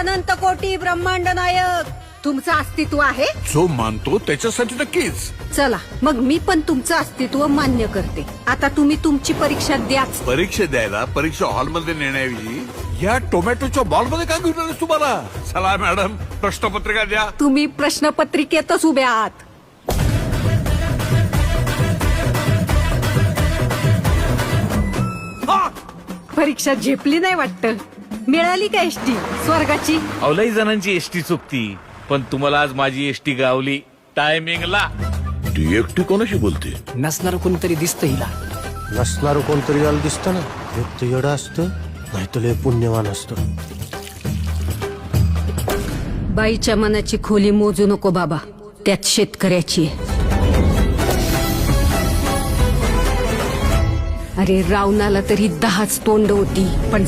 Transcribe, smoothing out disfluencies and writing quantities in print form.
अनंत कोटी ब्रह्मांड नायक तुमचं अस्तित्व आहे. जो मानतो त्याच्यासाठी नक्कीच. चला मग मी पण तुमचं अस्तित्व मान्य करते. आता तुम्ही तुमची परीक्षा द्याच. परीक्षा द्यायला परीक्षा हॉलमध्ये नेण्याऐवजी या टोमॅटोच्या बॉलमध्ये काय घेऊन आलीस तुम्हाला? चला मॅडम प्रश्नपत्रिका द्या. तुम्ही प्रश्नपत्रिकेतच उभ्या आहात. हा! परीक्षा झेपली नाही वाटतं. मिळाली का एसटी स्वर्गाची? अवलाई जणांची एसटी चुकती, पण तुम्हाला आज माझी एसटी गावली टायमिंगला. ती एकटी कोणाशी बोलते? नसणार कोणतरी दिसतं हिला. नसणार कोणतरी याला दिसतं ना. एक तर येडं असतं, नाहीतर लय पुण्यवान असतं. बाईच्या मनाची खोली मोजू नको बाबा, त्यात शेतकऱ्याची आहे. अरे रावणाला तरी 10च तोंड होती, पण